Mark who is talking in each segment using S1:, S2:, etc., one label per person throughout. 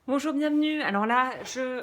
S1: Bonjour, bienvenue. Alors là,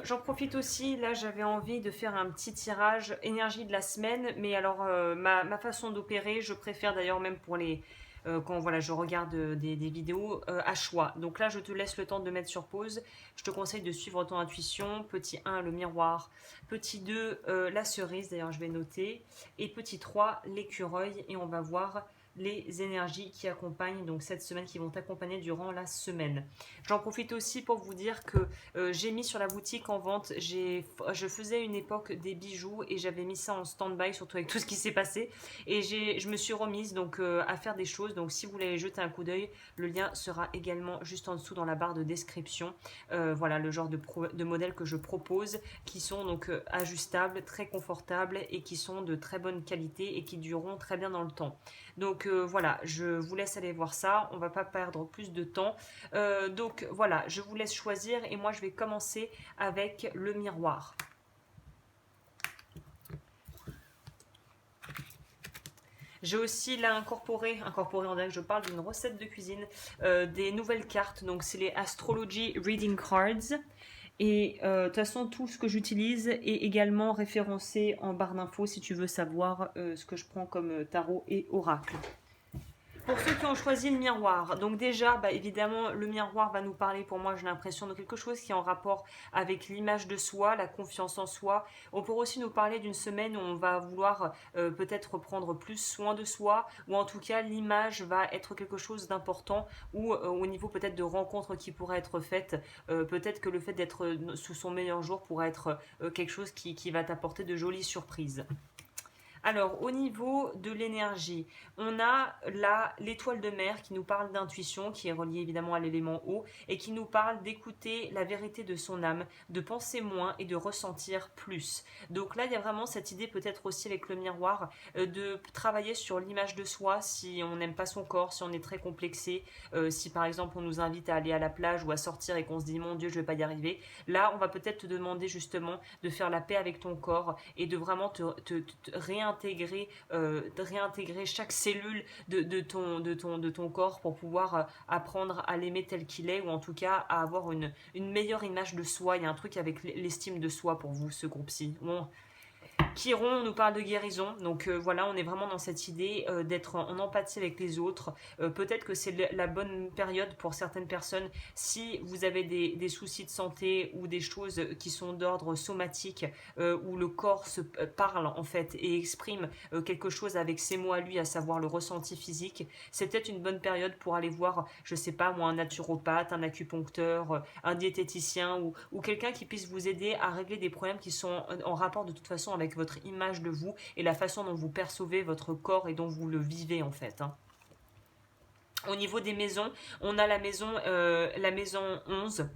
S1: j'en profite aussi. Là, j'avais envie de faire un petit tirage énergie de la semaine. Mais alors, ma façon d'opérer, je préfère d'ailleurs même pour les... quand voilà, je regarde des vidéos à choix. Donc là, je te laisse le temps de mettre sur pause. Je te conseille de suivre ton intuition. Petit 1, le miroir. Petit 2, la cerise. D'ailleurs, je vais noter. Et petit 3, l'écureuil. Et on va voir les énergies qui accompagnent donc cette semaine, qui vont t'accompagner durant la semaine. J'en profite aussi pour vous dire que j'ai mis sur la boutique en vente, je faisais une époque des bijoux et j'avais mis ça en stand-by, surtout avec tout ce qui s'est passé. Et je me suis remise donc à faire des choses. Donc si vous voulez jeter un coup d'œil, le lien sera également juste en dessous dans la barre de description. Voilà le genre de modèles que je propose qui sont donc ajustables, très confortables et qui sont de très bonne qualité et qui dureront très bien dans le temps. Donc voilà, je vous laisse aller voir ça. On va pas perdre plus de temps. Donc voilà, je vous laisse choisir et moi je vais commencer avec le miroir. J'ai aussi là incorporé, on dirait que je parle d'une recette de cuisine, des nouvelles cartes. Donc c'est les Astrology Reading Cards. Et de toute façon, tout ce que j'utilise est également référencé en barre d'infos si tu veux savoir ce que je prends comme tarot et oracle. Pour ceux qui ont choisi le miroir, donc déjà, bah, évidemment, le miroir va nous parler, pour moi, j'ai l'impression de quelque chose qui est en rapport avec l'image de soi, la confiance en soi. On peut aussi nous parler d'une semaine où on va vouloir peut-être prendre plus soin de soi, ou en tout cas, l'image va être quelque chose d'important, ou au niveau peut-être de rencontres qui pourraient être faites, peut-être que le fait d'être sous son meilleur jour pourrait être quelque chose qui va t'apporter de jolies surprises. Alors, au niveau de l'énergie, on a là l'étoile de mer qui nous parle d'intuition, qui est reliée évidemment à l'élément eau, et qui nous parle d'écouter la vérité de son âme, de penser moins et de ressentir plus. Donc là, il y a vraiment cette idée, peut-être aussi avec le miroir, de travailler sur l'image de soi si on n'aime pas son corps, si on est très complexé, si par exemple on nous invite à aller à la plage ou à sortir et qu'on se dit mon Dieu, je vais pas y arriver. Là, on va peut-être te demander justement de faire la paix avec ton corps et de vraiment te réintégrer chaque cellule de ton corps pour pouvoir apprendre à l'aimer tel qu'il est ou en tout cas à avoir une meilleure image de soi. Il y a un truc avec l'estime de soi pour vous, ce groupe-ci. Bon, Chiron nous parle de guérison, donc voilà, on est vraiment dans cette idée d'être en empathie avec les autres. Peut-être que c'est la bonne période pour certaines personnes si vous avez des soucis de santé ou des choses qui sont d'ordre somatique, où le corps se parle en fait et exprime quelque chose avec ses mots à lui, à savoir le ressenti physique. C'est peut-être une bonne période pour aller voir, je sais pas moi, un naturopathe, un acupuncteur, un diététicien ou quelqu'un qui puisse vous aider à régler des problèmes qui sont en rapport de toute façon avec votre image de vous et la façon dont vous percevez votre corps et dont vous le vivez en fait, hein. Au niveau des maisons, on a la maison 11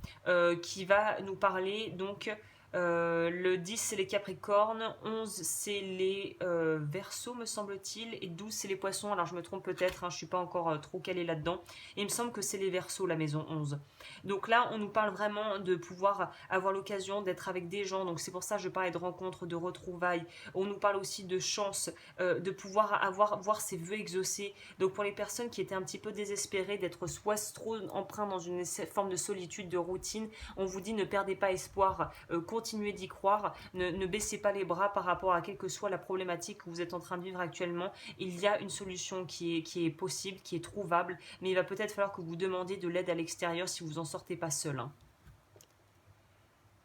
S1: qui va nous parler donc le 10 c'est les Capricornes, 11 c'est les Verseaux me semble-t-il et 12 c'est les Poissons. Alors je me trompe peut-être, hein, je suis pas encore trop calée là-dedans. Et il me semble que c'est les Verseaux la maison 11. Donc là on nous parle vraiment de pouvoir avoir l'occasion d'être avec des gens. Donc c'est pour ça que je parlais de rencontres, de retrouvailles. On nous parle aussi de chance, de pouvoir voir ses vœux exaucés. Donc pour les personnes qui étaient un petit peu désespérées d'être soit trop empreintes dans une forme de solitude, de routine, on vous dit ne perdez pas espoir, continuez d'y croire, ne baissez pas les bras par rapport à quelle que soit la problématique que vous êtes en train de vivre actuellement. Il y a une solution qui est possible, qui est trouvable, mais il va peut-être falloir que vous demandiez de l'aide à l'extérieur si vous en sortez pas seul, hein.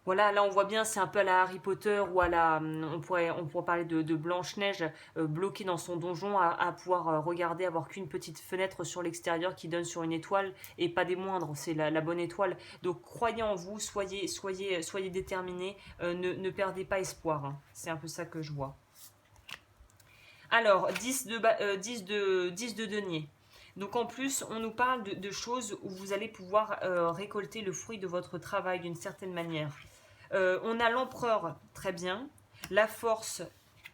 S1: Voilà, là on voit bien, c'est un peu à la Harry Potter ou à la, on pourrait parler de Blanche-Neige bloquée dans son donjon à pouvoir regarder, avoir qu'une petite fenêtre sur l'extérieur qui donne sur une étoile et pas des moindres, c'est la bonne étoile. Donc croyez en vous, soyez déterminés, ne perdez pas espoir, hein. C'est un peu ça que je vois. Alors, 10 de denier. Donc en plus, on nous parle de choses où vous allez pouvoir récolter le fruit de votre travail d'une certaine manière. On a l'empereur, très bien. La force,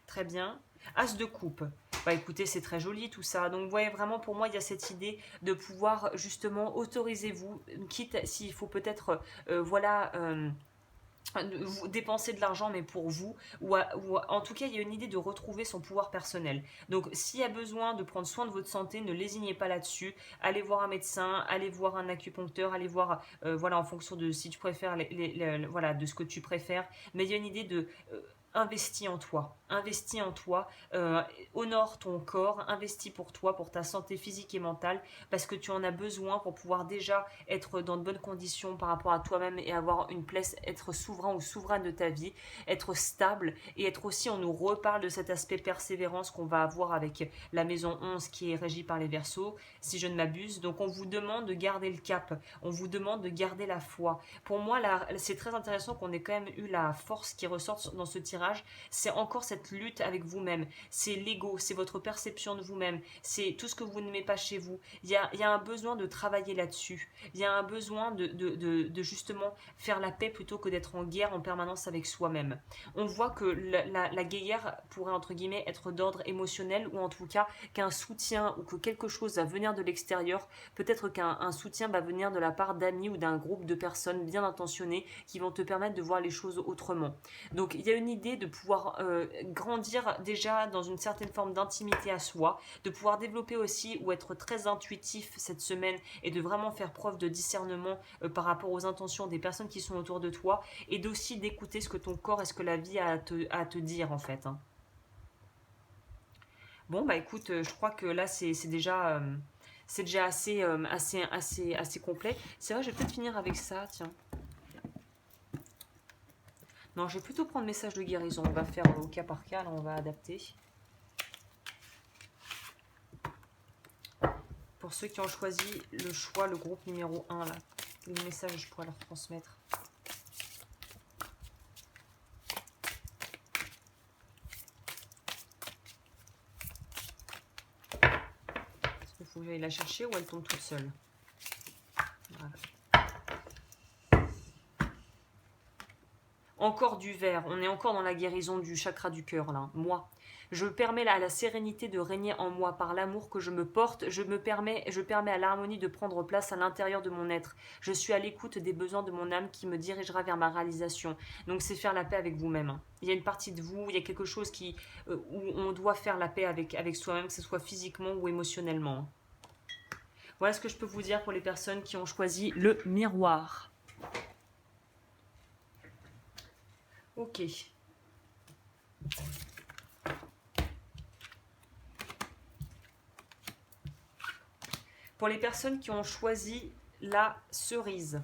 S1: très bien. As de coupe. Bah écoutez, c'est très joli tout ça. Donc vous voyez vraiment pour moi, il y a cette idée de pouvoir justement autoriser vous, quitte s'il faut peut-être, voilà, vous dépenser de l'argent mais pour vous ou en tout cas il y a une idée de retrouver son pouvoir personnel. Donc s'il y a besoin de prendre soin de votre santé, ne lésignez pas là-dessus, allez voir un médecin, allez voir un acupuncteur, allez voir voilà en fonction de si tu préfères voilà de ce que tu préfères, mais il y a une idée de investis en toi, honore ton corps, investis pour toi, pour ta santé physique et mentale, parce que tu en as besoin pour pouvoir déjà être dans de bonnes conditions par rapport à toi-même et avoir une place, être souverain ou souveraine de ta vie, être stable et être aussi, on nous reparle de cet aspect persévérance qu'on va avoir avec la maison 11 qui est régie par les Verseaux, si je ne m'abuse. Donc on vous demande de garder le cap, on vous demande de garder la foi. Pour moi, là, c'est très intéressant qu'on ait quand même eu la force qui ressort dans ce tirage, c'est encore cette lutte avec vous-même, c'est l'ego, c'est votre perception de vous-même, c'est tout ce que vous n'aimez pas chez vous. Il y a un besoin de travailler là-dessus, il y a un besoin de justement faire la paix plutôt que d'être en guerre en permanence avec soi-même. On voit que la guerre pourrait entre guillemets être d'ordre émotionnel ou en tout cas qu'un soutien ou que quelque chose va venir de l'extérieur, peut-être qu'un soutien va venir de la part d'amis ou d'un groupe de personnes bien intentionnées qui vont te permettre de voir les choses autrement. Donc il y a une idée de pouvoir grandir déjà dans une certaine forme d'intimité à soi, de pouvoir développer aussi ou être très intuitif cette semaine et de vraiment faire preuve de discernement par rapport aux intentions des personnes qui sont autour de toi et d'aussi d'écouter ce que ton corps et ce que la vie a à te dire en fait. Hein. Bon bah écoute, je crois que là c'est déjà assez complet. C'est vrai, je vais peut-être finir avec ça, tiens. Non, je vais plutôt prendre message de guérison. On va faire au cas par cas, là, on va adapter. Pour ceux qui ont choisi le groupe numéro 1, là, le message je pourrais leur transmettre. Est-ce qu'il faut que j'aille la chercher ou elle tombe toute seule? Voilà. Encore du vert, on est encore dans la guérison du chakra du cœur là. Moi, je permets à la sérénité de régner en moi par l'amour que je me porte. Je permets à l'harmonie de prendre place à l'intérieur de mon être. Je suis à l'écoute des besoins de mon âme qui me dirigera vers ma réalisation. Donc c'est faire la paix avec vous-même. Il y a une partie de vous, il y a quelque chose où on doit faire la paix avec soi-même, que ce soit physiquement ou émotionnellement. Voilà ce que je peux vous dire pour les personnes qui ont choisi le miroir. Ok. Pour les personnes qui ont choisi la cerise.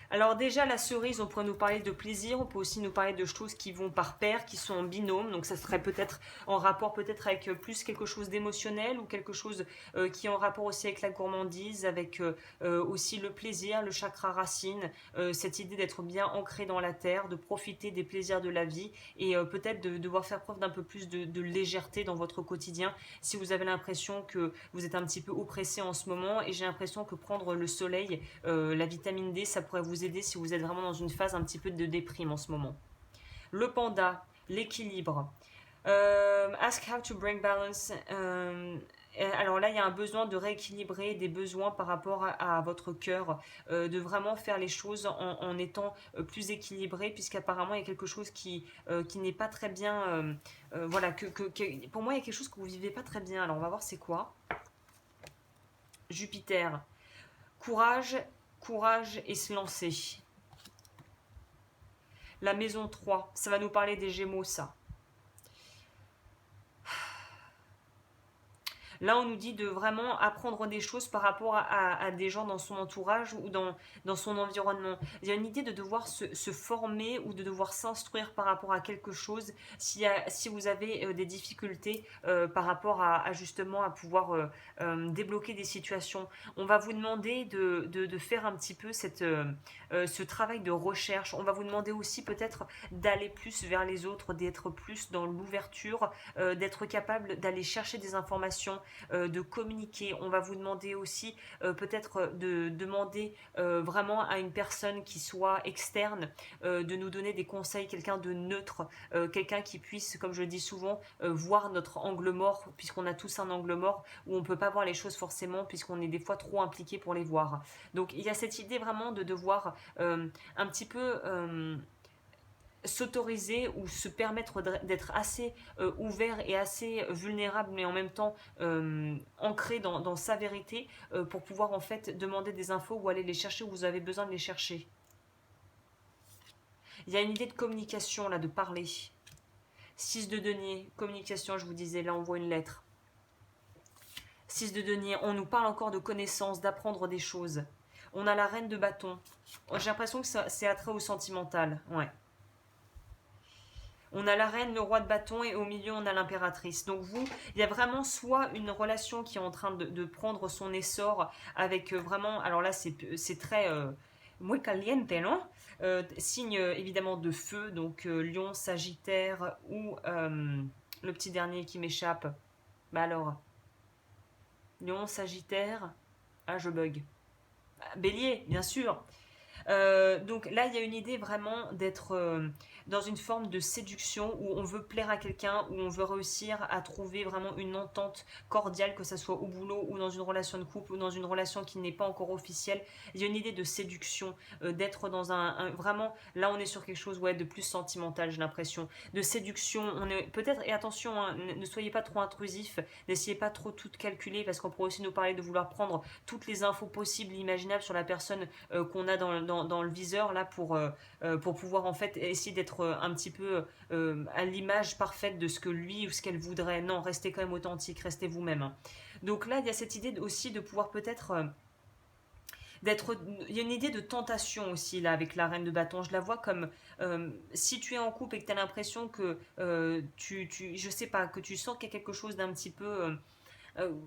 S1: Alors déjà, la cerise, on pourrait nous parler de plaisir, on peut aussi nous parler de choses qui vont par paire, qui sont en binôme, donc ça serait peut-être en rapport peut-être avec plus quelque chose d'émotionnel ou quelque chose qui est en rapport aussi avec la gourmandise, avec aussi le plaisir, le chakra racine, cette idée d'être bien ancré dans la terre, de profiter des plaisirs de la vie et peut-être de devoir faire preuve d'un peu plus de légèreté dans votre quotidien si vous avez l'impression que vous êtes un petit peu oppressé en ce moment et j'ai l'impression que prendre le soleil, la vitamine D, ça pourrait vous aider si vous êtes vraiment dans une phase un petit peu de déprime en ce moment. Le panda, l'équilibre. Ask how to bring balance. Alors là, il y a un besoin de rééquilibrer des besoins par rapport à votre cœur, de vraiment faire les choses en étant plus équilibré, puisqu'apparemment il y a quelque chose qui n'est pas très bien. Voilà, pour moi il y a quelque chose que vous vivez pas très bien. Alors on va voir c'est quoi. Jupiter. Courage et se lancer. La maison 3, ça va nous parler des Gémeaux, ça. Là, on nous dit de vraiment apprendre des choses par rapport à des gens dans son entourage ou dans son environnement. Il y a une idée de devoir se former ou de devoir s'instruire par rapport à quelque chose si vous avez des difficultés par rapport à justement à pouvoir débloquer des situations. On va vous demander de faire un petit peu ce travail de recherche. On va vous demander aussi peut-être d'aller plus vers les autres, d'être plus dans l'ouverture, d'être capable d'aller chercher des informations, de communiquer. On va vous demander aussi peut-être de demander vraiment à une personne qui soit externe de nous donner des conseils, quelqu'un de neutre, quelqu'un qui puisse, comme je le dis souvent, voir notre angle mort, puisqu'on a tous un angle mort où on ne peut pas voir les choses forcément, puisqu'on est des fois trop impliqué pour les voir. Donc il y a cette idée vraiment de devoir un petit peu s'autoriser ou se permettre d'être assez ouvert et assez vulnérable, mais en même temps ancré dans sa vérité pour pouvoir en fait demander des infos ou aller les chercher où vous avez besoin de les chercher. Il y a une idée de communication là, de parler. 6 de denier, communication, je vous disais, là on voit une lettre. 6 de denier, on nous parle encore de connaissances, d'apprendre des choses. On a la reine de bâton. J'ai l'impression que c'est attrait au sentimental, ouais. On a la reine, le roi de bâton et au milieu on a l'impératrice. Donc vous, il y a vraiment soit une relation qui est en train de prendre son essor avec vraiment, alors là c'est très muy caliente, non signe évidemment de feu, donc lion, sagittaire ou le petit dernier qui m'échappe. Bah alors, lion, sagittaire, ah je bug. Bélier, bien sûr. Donc là, il y a une idée vraiment d'être dans une forme de séduction où on veut plaire à quelqu'un, où on veut réussir à trouver vraiment une entente cordiale, que ce soit au boulot ou dans une relation de couple ou dans une relation qui n'est pas encore officielle. Il y a une idée de séduction, d'être dans vraiment, là on est sur quelque chose de plus sentimental, j'ai l'impression. De séduction, on est peut-être, et attention, hein, ne soyez pas trop intrusif, n'essayez pas trop tout calculer parce qu'on pourrait aussi nous parler de vouloir prendre toutes les infos possibles, imaginables sur la personne qu'on a dans le viseur là pour pouvoir en fait essayer d'être un petit peu à l'image parfaite de ce que lui ou ce qu'elle voudrait. Non, restez quand même authentique, restez vous-même. Donc là, il y a cette idée aussi de pouvoir peut-être il y a une idée de tentation aussi là avec la reine de bâton. Je la vois comme si tu es en couple et que tu as l'impression que je sais pas, que tu sens qu'il y a quelque chose d'un petit peu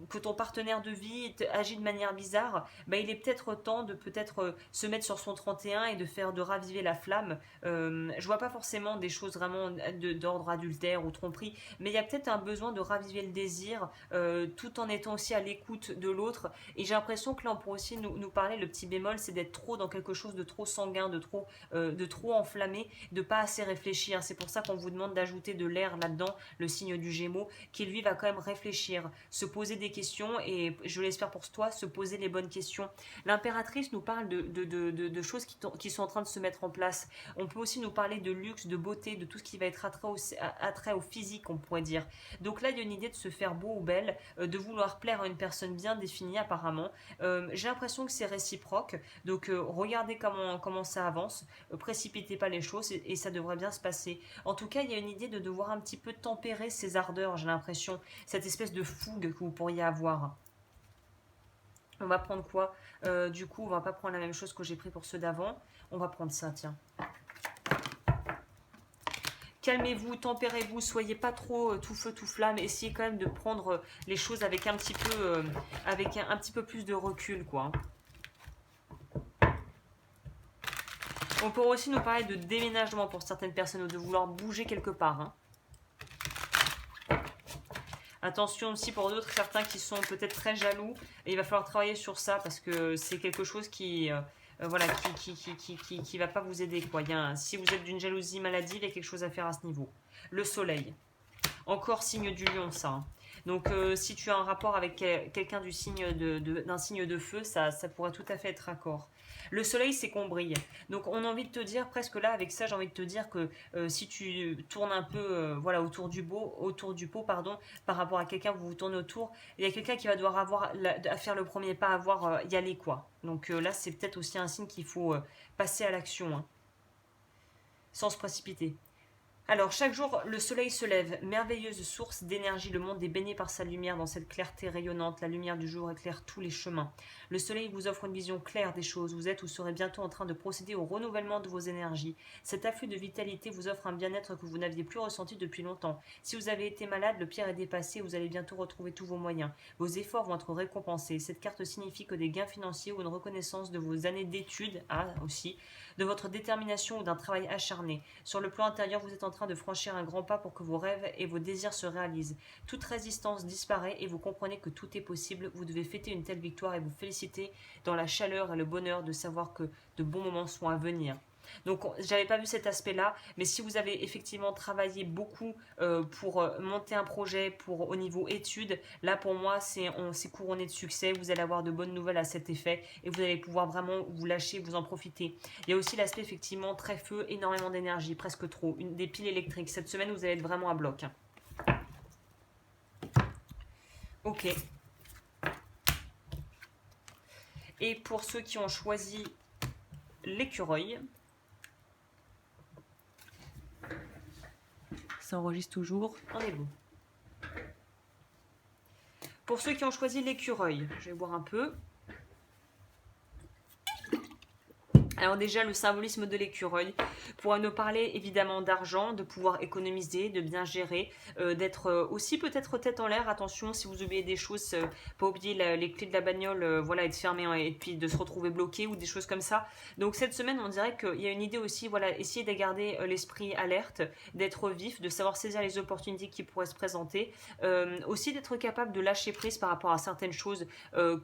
S1: que ton partenaire de vie agit de manière bizarre, bah, il est peut-être temps de peut-être se mettre sur son 31 et de raviver la flamme. Je vois pas forcément des choses vraiment d'ordre adultère ou tromperie, mais il y a peut-être un besoin de raviver le désir tout en étant aussi à l'écoute de l'autre. Et j'ai l'impression que là on pourrait aussi nous parler, le petit bémol, c'est d'être trop dans quelque chose de trop sanguin, de trop enflammé, de pas assez réfléchir. C'est pour ça qu'on vous demande d'ajouter de l'air là-dedans, le signe du Gémeaux, qui lui va quand même réfléchir, se poser des questions et je l'espère pour toi, se poser les bonnes questions. L'impératrice nous parle de choses qui sont en train de se mettre en place. On peut aussi nous parler de luxe, de beauté, de tout ce qui va être attrait au physique, on pourrait dire. Donc là, il y a une idée de se faire beau ou belle, de vouloir plaire à une personne bien définie apparemment. J'ai l'impression que c'est réciproque. Donc regardez comment ça avance. Précipitez pas les choses et ça devrait bien se passer. En tout cas, il y a une idée de devoir un petit peu tempérer ses ardeurs, j'ai l'impression. Cette espèce de fougue que vous pourriez avoir. On va prendre quoi du coup, on va pas prendre la même chose que j'ai pris pour ceux d'avant. On va prendre ça, tiens. Calmez-vous, tempérez-vous, soyez pas trop tout feu tout flamme. Essayez quand même de prendre les choses avec un petit peu, avec un petit peu plus de recul, quoi. On pourrait aussi nous parler de déménagement pour certaines personnes ou de vouloir bouger quelque part. Hein. Attention aussi pour d'autres, certains qui sont peut-être très jaloux. Et il va falloir travailler sur ça parce que c'est quelque chose qui va pas vous aider. Quoi. Si vous êtes d'une jalousie maladive, il y a quelque chose à faire à ce niveau. Le soleil. Encore signe du lion, ça. Hein. Donc si tu as un rapport avec quelqu'un du signe d'un signe de feu, ça pourrait tout à fait être raccord. Le soleil, c'est qu'on brille. Donc on a envie de te dire, presque là, avec ça, j'ai envie de te dire que si tu tournes un peu autour du pot, par rapport à quelqu'un, vous tournez autour, il y a quelqu'un qui va devoir à faire le premier pas, y aller, quoi. Donc là, c'est peut-être aussi un signe qu'il faut passer à l'action, hein, sans se précipiter. Alors, chaque jour, le soleil se lève, merveilleuse source d'énergie. Le monde est baigné par sa lumière dans cette clarté rayonnante. La lumière du jour éclaire tous les chemins. Le soleil vous offre une vision claire des choses. Vous êtes ou serez bientôt en train de procéder au renouvellement de vos énergies. Cet afflux de vitalité vous offre un bien-être que vous n'aviez plus ressenti depuis longtemps. Si vous avez été malade, le pire est dépassé. Vous allez bientôt retrouver tous vos moyens. Vos efforts vont être récompensés. Cette carte signifie que des gains financiers ou une reconnaissance de vos années d'études, aussi, de votre détermination ou d'un travail acharné. Sur le plan intérieur, vous êtes en train train de franchir un grand pas pour que vos rêves et vos désirs se réalisent. Toute résistance disparaît et vous comprenez que tout est possible. Vous devez fêter une telle victoire et vous féliciter dans la chaleur et le bonheur de savoir que de bons moments sont à venir. Donc, j'avais pas vu cet aspect-là, mais si vous avez effectivement travaillé beaucoup pour monter un projet, au niveau études, là pour moi c'est couronné de succès. Vous allez avoir de bonnes nouvelles à cet effet et vous allez pouvoir vraiment vous lâcher, vous en profiter. Il y a aussi l'aspect effectivement très feu, énormément d'énergie, presque trop, des piles électriques. Cette semaine vous allez être vraiment à bloc. Ok. Et pour ceux qui ont choisi l'écureuil, ça enregistre toujours, on est bon. Pour ceux qui ont choisi l'écureuil, je vais boire un peu. Alors déjà, le symbolisme de l'écureuil pourra nous parler évidemment d'argent, de pouvoir économiser, de bien gérer, d'être aussi peut-être tête en l'air. Attention, si vous oubliez des choses, pas oublier les clés de la bagnole, voilà, être fermé et puis de se retrouver bloqué ou des choses comme ça. Donc cette semaine, on dirait qu'il y a une idée aussi, voilà, essayer de garder l'esprit alerte, d'être vif, de savoir saisir les opportunités qui pourraient se présenter, aussi d'être capable de lâcher prise par rapport à certaines choses,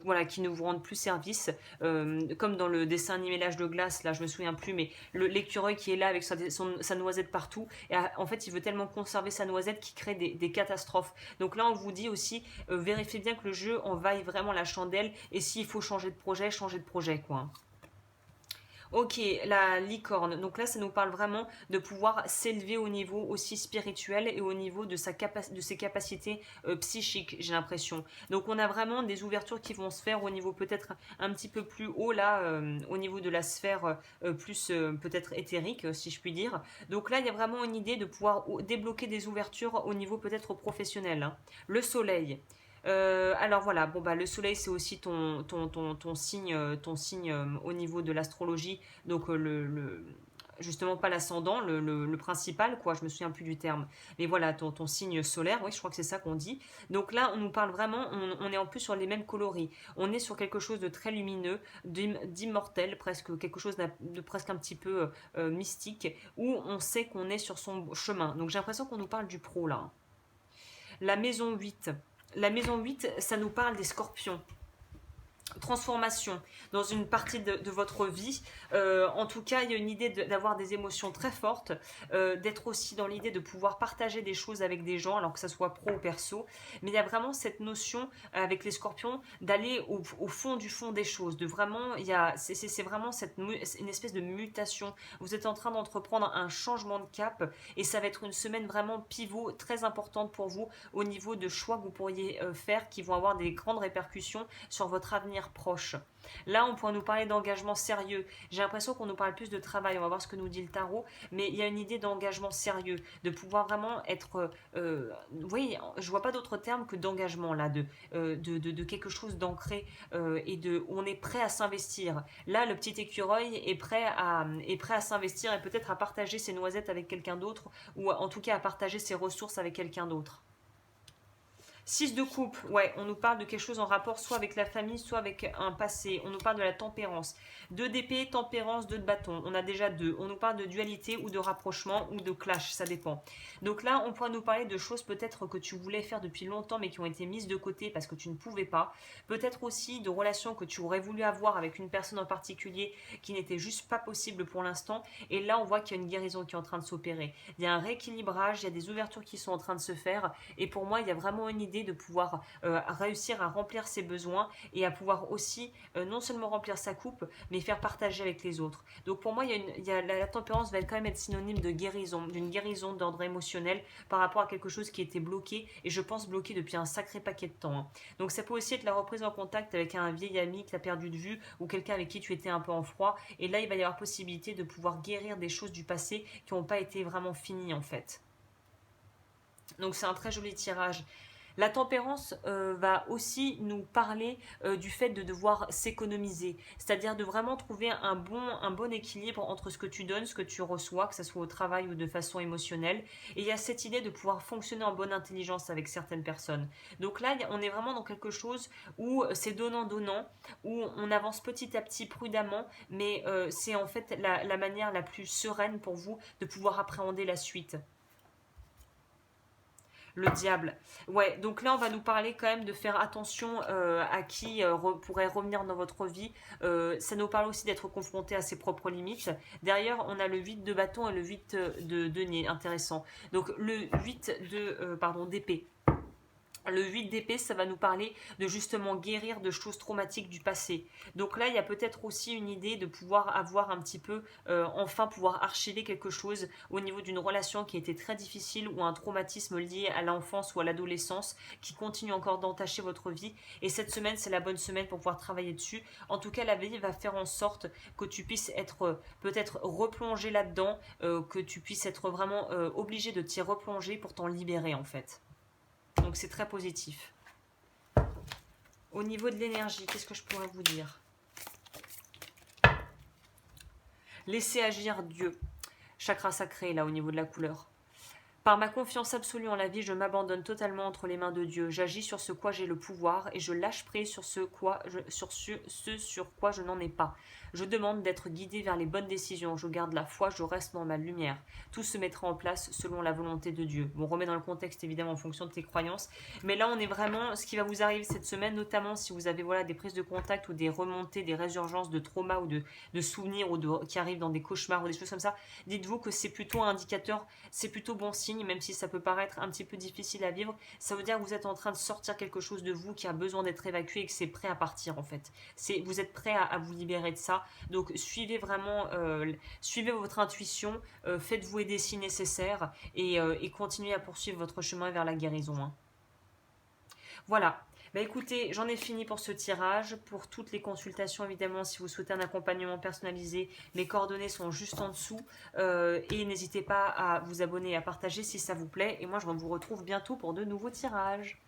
S1: voilà, qui ne vous rendent plus service, comme dans le dessin animé L'Âge de glace. Là je me souviens plus, mais l'écureuil qui est là avec sa noisette partout, et en fait il veut tellement conserver sa noisette qu'il crée des catastrophes. Donc là on vous dit aussi, vérifiez bien que le jeu en vaille vraiment la chandelle, et s'il faut changer de projet quoi. Ok, la licorne. Donc là, ça nous parle vraiment de pouvoir s'élever au niveau aussi spirituel et au niveau de ses capacités psychiques, j'ai l'impression. Donc on a vraiment des ouvertures qui vont se faire au niveau peut-être un petit peu plus haut, là, au niveau de la sphère plus peut-être éthérique, si je puis dire. Donc là, il y a vraiment une idée de pouvoir débloquer des ouvertures au niveau peut-être professionnel, hein. Le soleil. Alors voilà, bon bah le soleil c'est aussi ton signe au niveau de l'astrologie, donc justement pas l'ascendant, le principal quoi, je me souviens plus du terme, mais voilà ton signe solaire, oui je crois que c'est ça qu'on dit. Donc là on nous parle vraiment, on est en plus sur les mêmes coloris, on est sur quelque chose de très lumineux, d'immortel, presque quelque chose de presque un petit peu mystique, où on sait qu'on est sur son chemin. Donc j'ai l'impression qu'on nous parle du pro là. La maison 8. La maison 8, ça nous parle des scorpions. Transformation dans une partie de votre vie. En tout cas, il y a une idée d'avoir des émotions très fortes, d'être aussi dans l'idée de pouvoir partager des choses avec des gens, alors que ça soit pro ou perso. Mais il y a vraiment cette notion avec les scorpions d'aller au fond du fond des choses, de vraiment, c'est vraiment une espèce de mutation. Vous êtes en train d'entreprendre un changement de cap et ça va être une semaine vraiment pivot très importante pour vous au niveau de choix que vous pourriez faire qui vont avoir des grandes répercussions sur votre avenir proche. Là, on pourrait nous parler d'engagement sérieux. J'ai l'impression qu'on nous parle plus de travail. On va voir ce que nous dit le tarot. Mais il y a une idée d'engagement sérieux, de pouvoir vraiment être... oui, je vois pas d'autre terme que d'engagement là, de quelque chose d'ancré et où on est prêt à s'investir. Là, le petit écureuil est prêt à s'investir et peut-être à partager ses noisettes avec quelqu'un d'autre, ou en tout cas à partager ses ressources avec quelqu'un d'autre. 6 de coupe, ouais, on nous parle de quelque chose en rapport soit avec la famille, soit avec un passé. On nous parle de la tempérance. 2 d'épée, tempérance, 2 de bâton. On a déjà 2. On nous parle de dualité ou de rapprochement ou de clash, ça dépend. Donc là, on pourra nous parler de choses peut-être que tu voulais faire depuis longtemps mais qui ont été mises de côté parce que tu ne pouvais pas. Peut-être aussi de relations que tu aurais voulu avoir avec une personne en particulier qui n'était juste pas possible pour l'instant. Et là, on voit qu'il y a une guérison qui est en train de s'opérer. Il y a un rééquilibrage, il y a des ouvertures qui sont en train de se faire. Et pour moi, il y a vraiment une idée de pouvoir réussir à remplir ses besoins et à pouvoir aussi non seulement remplir sa coupe mais faire partager avec les autres. Donc pour moi la tempérance va quand même être synonyme de guérison, d'une guérison d'ordre émotionnel par rapport à quelque chose qui était bloqué et je pense bloqué depuis un sacré paquet de temps, hein. Donc ça peut aussi être la reprise en contact avec un vieil ami que tu as perdu de vue ou quelqu'un avec qui tu étais un peu en froid et là il va y avoir possibilité de pouvoir guérir des choses du passé qui n'ont pas été vraiment finies en fait. Donc c'est un très joli tirage. La tempérance va aussi nous parler du fait de devoir s'économiser, c'est-à-dire de vraiment trouver un bon équilibre entre ce que tu donnes, ce que tu reçois, que ce soit au travail ou de façon émotionnelle. Et il y a cette idée de pouvoir fonctionner en bonne intelligence avec certaines personnes. Donc là, on est vraiment dans quelque chose où c'est donnant-donnant, où on avance petit à petit prudemment, mais c'est en fait la manière la plus sereine pour vous de pouvoir appréhender la suite. Le diable. Ouais, donc là, on va nous parler quand même de faire attention à qui pourrait revenir dans votre vie. Ça nous parle aussi d'être confronté à ses propres limites. Derrière, on a le 8 de bâton et le 8 de denier. Intéressant. Donc, le 8 d'épée. Le 8 d'épée, ça va nous parler de justement guérir de choses traumatiques du passé. Donc là, il y a peut-être aussi une idée de pouvoir avoir un petit peu, enfin pouvoir archiver quelque chose au niveau d'une relation qui a été très difficile ou un traumatisme lié à l'enfance ou à l'adolescence qui continue encore d'entacher votre vie. Et cette semaine, c'est la bonne semaine pour pouvoir travailler dessus. En tout cas, la vie va faire en sorte que tu puisses être peut-être replongé là-dedans, que tu puisses être vraiment obligé de t'y replonger pour t'en libérer en fait. Donc c'est très positif. Au niveau de l'énergie, qu'est-ce que je pourrais vous dire? Laissez agir Dieu. Chakra sacré là au niveau de la couleur. Par ma confiance absolue en la vie, je m'abandonne totalement entre les mains de Dieu. J'agis sur ce quoi j'ai le pouvoir et je lâche prise sur ce sur quoi je n'en ai pas. Je demande d'être guidé vers les bonnes décisions. Je garde la foi, je reste dans ma lumière. Tout se mettra en place selon la volonté de Dieu. Bon, on remet dans le contexte évidemment en fonction de tes croyances. Mais là, on est vraiment ce qui va vous arriver cette semaine, notamment si vous avez voilà, des prises de contact ou des remontées, des résurgences de trauma ou de souvenirs qui arrivent dans des cauchemars ou des choses comme ça. Dites-vous que c'est plutôt un indicateur, c'est plutôt bon signe, même si ça peut paraître un petit peu difficile à vivre. Ça veut dire que vous êtes en train de sortir quelque chose de vous qui a besoin d'être évacué et que c'est prêt à partir en fait. Vous êtes prêt à vous libérer de ça. Donc suivez vraiment, suivez votre intuition, faites-vous aider si nécessaire et continuez à poursuivre votre chemin vers la guérison. Hein. Voilà. Bah écoutez, j'en ai fini pour ce tirage. Pour toutes les consultations, évidemment, si vous souhaitez un accompagnement personnalisé, mes coordonnées sont juste en dessous. Et n'hésitez pas à vous abonner et à partager si ça vous plaît. Et moi, je vous retrouve bientôt pour de nouveaux tirages.